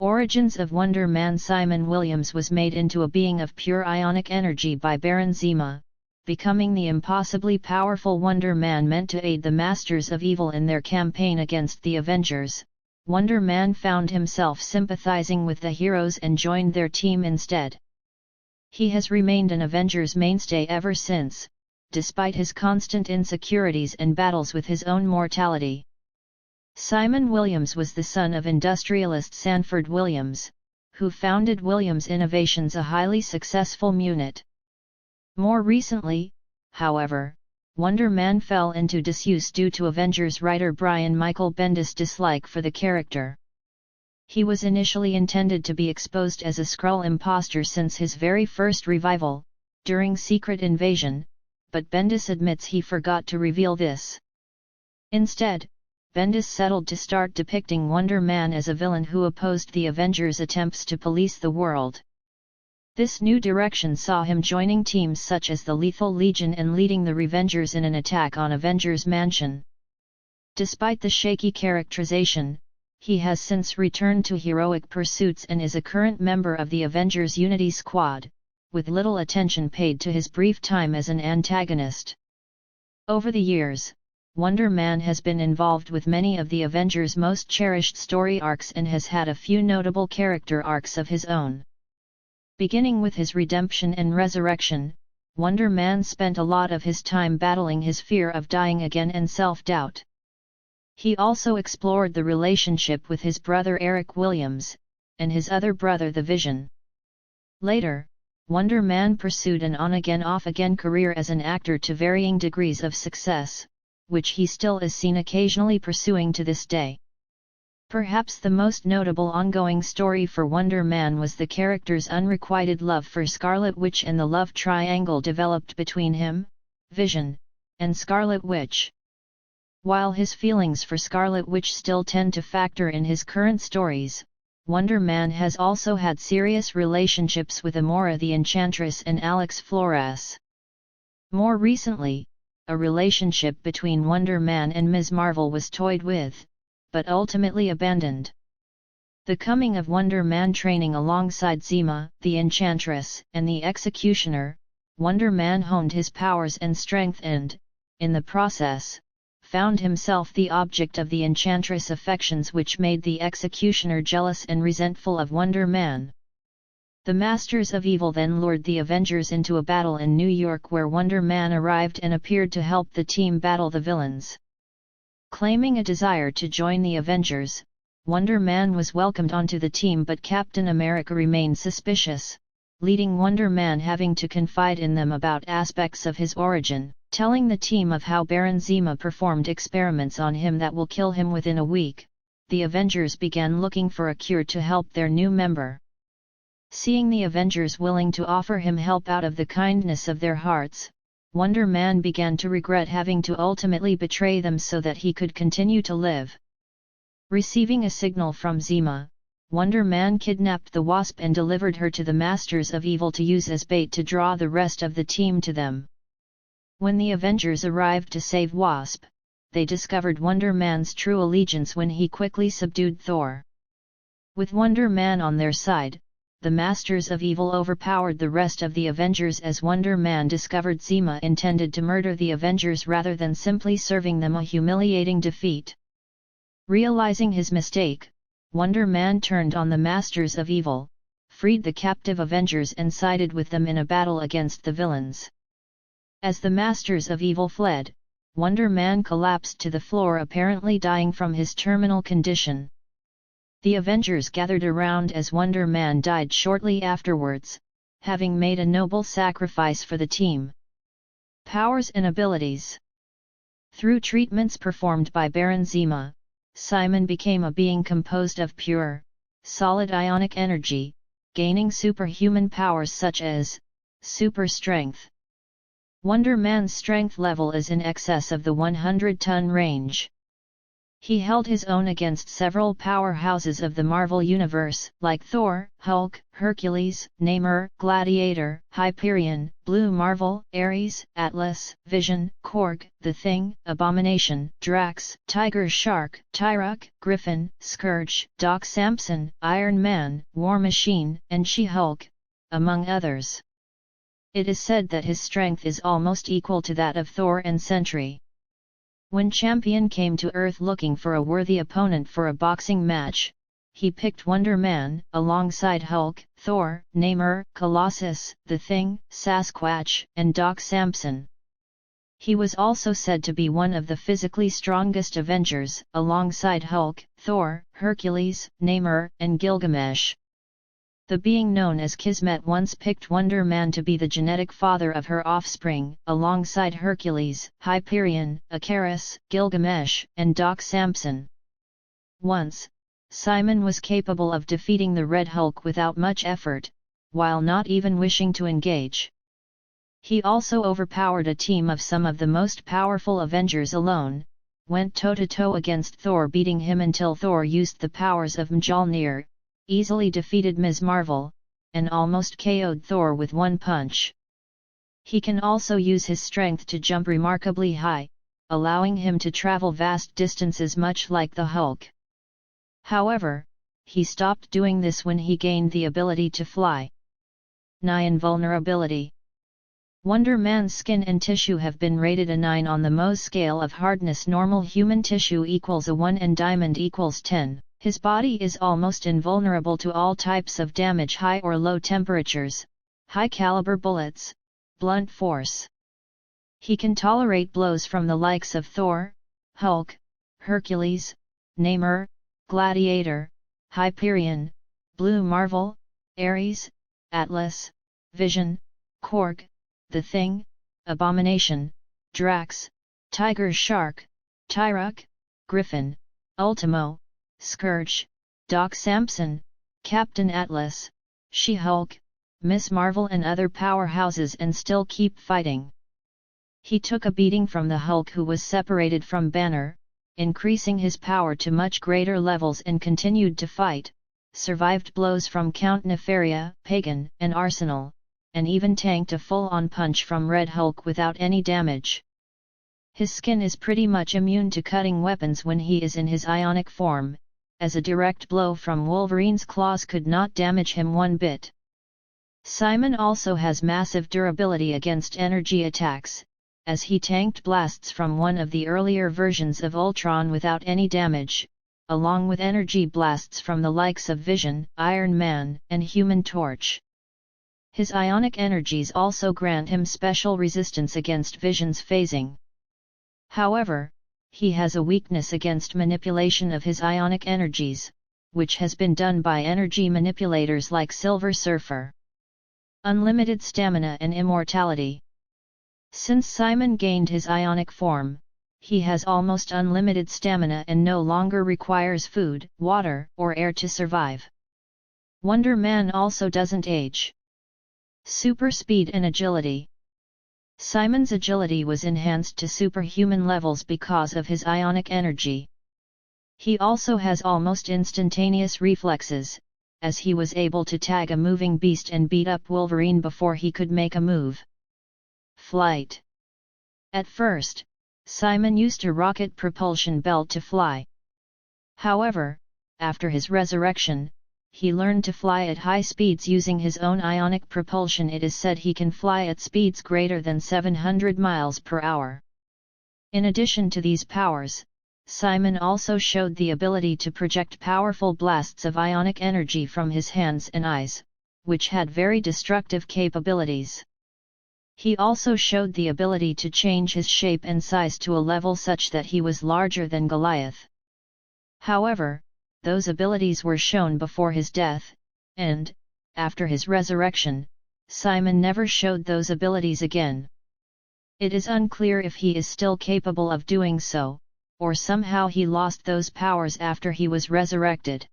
Origins of Wonder Man. Simon Williams was made into a being of pure ionic energy by Baron Zemo, becoming the impossibly powerful Wonder Man meant to aid the Masters of Evil in their campaign against the Avengers. Wonder Man found himself sympathizing with the heroes and joined their team instead. He has remained an Avengers mainstay ever since, despite his constant insecurities and battles with his own mortality. Simon Williams was the son of industrialist Sanford Williams, who founded Williams Innovations, a highly successful unit. More recently, however, Wonder Man fell into disuse due to Avengers writer Brian Michael Bendis' dislike for the character. He was initially intended to be exposed as a Skrull imposter since his very first revival, during Secret Invasion, but Bendis admits he forgot to reveal this. Instead, Bendis settled to start depicting Wonder Man as a villain who opposed the Avengers' attempts to police the world. This new direction saw him joining teams such as the Lethal Legion and leading the Revengers in an attack on Avengers Mansion. Despite the shaky characterization, he has since returned to heroic pursuits and is a current member of the Avengers Unity Squad, with little attention paid to his brief time as an antagonist. Over the years, Wonder Man has been involved with many of the Avengers' most cherished story arcs and has had a few notable character arcs of his own. Beginning with his redemption and resurrection, Wonder Man spent a lot of his time battling his fear of dying again and self-doubt. He also explored the relationship with his brother Eric Williams, and his other brother the Vision. Later, Wonder Man pursued an on-again off-again career as an actor to varying degrees of success, which he still is seen occasionally pursuing to this day. Perhaps the most notable ongoing story for Wonder Man was the character's unrequited love for Scarlet Witch and the love triangle developed between him, Vision, and Scarlet Witch. While his feelings for Scarlet Witch still tend to factor in his current stories, Wonder Man has also had serious relationships with Amora the Enchantress and Alex Flores. More recently, a relationship between Wonder Man and Ms. Marvel was toyed with, but ultimately abandoned. The coming of Wonder Man training alongside Zemo, the Enchantress, and the Executioner, Wonder Man honed his powers and strength and, in the process, found himself the object of the Enchantress' affections, which made the Executioner jealous and resentful of Wonder Man. The Masters of Evil then lured the Avengers into a battle in New York where Wonder Man arrived and appeared to help the team battle the villains. Claiming a desire to join the Avengers, Wonder Man was welcomed onto the team, but Captain America remained suspicious, leading Wonder Man having to confide in them about aspects of his origin, telling the team of how Baron Zemo performed experiments on him that will kill him within a week. The Avengers began looking for a cure to help their new member. Seeing the Avengers willing to offer him help out of the kindness of their hearts, Wonder Man began to regret having to ultimately betray them so that he could continue to live. Receiving a signal from Zemo, Wonder Man kidnapped the Wasp and delivered her to the Masters of Evil to use as bait to draw the rest of the team to them. When the Avengers arrived to save Wasp, they discovered Wonder Man's true allegiance when he quickly subdued Thor. With Wonder Man on their side, the Masters of Evil overpowered the rest of the Avengers as Wonder Man discovered Zemo intended to murder the Avengers rather than simply serving them a humiliating defeat. Realizing his mistake, Wonder Man turned on the Masters of Evil, freed the captive Avengers and sided with them in a battle against the villains. As the Masters of Evil fled, Wonder Man collapsed to the floor, apparently dying from his terminal condition. The Avengers gathered around as Wonder Man died shortly afterwards, having made a noble sacrifice for the team. Powers and abilities. Through treatments performed by Baron Zemo, Simon became a being composed of pure, solid ionic energy, gaining superhuman powers such as super strength. Wonder Man's strength level is in excess of the 100-ton range. He held his own against several powerhouses of the Marvel Universe, like Thor, Hulk, Hercules, Namor, Gladiator, Hyperion, Blue Marvel, Ares, Atlas, Vision, Korg, The Thing, Abomination, Drax, Tiger Shark, Tyrok, Griffin, Scourge, Doc Samson, Iron Man, War Machine, and She-Hulk, among others. It is said that his strength is almost equal to that of Thor and Sentry. When Champion came to Earth looking for a worthy opponent for a boxing match, he picked Wonder Man, alongside Hulk, Thor, Namor, Colossus, The Thing, Sasquatch, and Doc Samson. He was also said to be one of the physically strongest Avengers, alongside Hulk, Thor, Hercules, Namor, and Gilgamesh. The being known as Kismet once picked Wonder Man to be the genetic father of her offspring, alongside Hercules, Hyperion, Icarus, Gilgamesh, and Doc Samson. Once, Simon was capable of defeating the Red Hulk without much effort, while not even wishing to engage. He also overpowered a team of some of the most powerful Avengers alone, went toe-to-toe against Thor, beating him until Thor used the powers of Mjolnir, easily defeated Ms. Marvel, and almost KO'd Thor with one punch. He can also use his strength to jump remarkably high, allowing him to travel vast distances much like the Hulk. However, he stopped doing this when he gained the ability to fly. 9. Invulnerability. Wonder Man's skin and tissue have been rated a 9 on the Mohs scale of hardness. Normal human tissue equals a 1 and diamond equals 10. His body is almost invulnerable to all types of damage, high or low temperatures, high-caliber bullets, blunt force. He can tolerate blows from the likes of Thor, Hulk, Hercules, Namor, Gladiator, Hyperion, Blue Marvel, Ares, Atlas, Vision, Korg, The Thing, Abomination, Drax, Tiger Shark, Tyrok, Griffin, Ultimo, Scourge, Doc Samson, Captain Atlas, She-Hulk, Ms. Marvel and other powerhouses, and still keep fighting. He took a beating from the Hulk, who was separated from Banner, increasing his power to much greater levels, and continued to fight, survived blows from Count Nefaria, Pagan, and Arsenal, and even tanked a full-on punch from Red Hulk without any damage. His skin is pretty much immune to cutting weapons when he is in his ionic form, as a direct blow from Wolverine's claws could not damage him one bit. Simon also has massive durability against energy attacks, as he tanked blasts from one of the earlier versions of Ultron without any damage, along with energy blasts from the likes of Vision, Iron Man, and Human Torch. His ionic energies also grant him special resistance against Vision's phasing. However, he has a weakness against manipulation of his ionic energies, which has been done by energy manipulators like Silver Surfer. Unlimited stamina and immortality. Since Simon gained his ionic form, he has almost unlimited stamina and no longer requires food, water, or air to survive. Wonder Man also doesn't age. Super speed and agility. Simon's agility was enhanced to superhuman levels because of his ionic energy. He also has almost instantaneous reflexes, as he was able to tag a moving beast and beat up Wolverine before he could make a move. Flight. At first, Simon used a rocket propulsion belt to fly. However, after his resurrection, he learned to fly at high speeds using his own ionic propulsion. It is said he can fly at speeds greater than 700 miles per hour. In addition to these powers, Simon also showed the ability to project powerful blasts of ionic energy from his hands and eyes, which had very destructive capabilities. He also showed the ability to change his shape and size to a level such that he was larger than Goliath. However, those abilities were shown before his death, and, after his resurrection, Simon never showed those abilities again. It is unclear if he is still capable of doing so, or somehow he lost those powers after he was resurrected.